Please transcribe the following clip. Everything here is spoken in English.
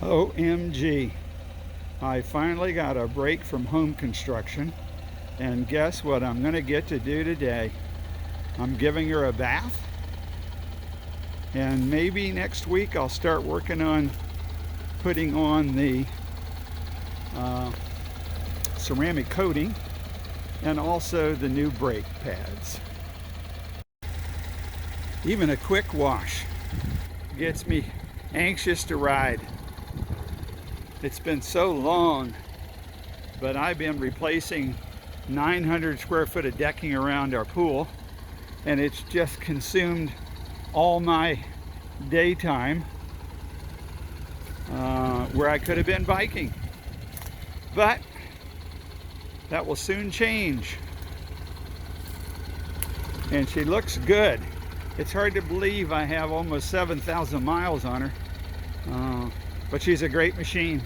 OMG, I finally got a break from home construction, and guess what I'm going to get to do today? I'm giving her a bath, and maybe next week I'll start working on putting on the uh, ceramic coating and also the new brake pads. Even a quick wash gets me anxious to ride. It's been so long, but I've been replacing 900 square foot of decking around our pool, and it's just consumed all my daytime where I could have been biking. But that will soon change. And she looks good. It's hard to believe I have almost 7,000 miles on her, but she's a great machine.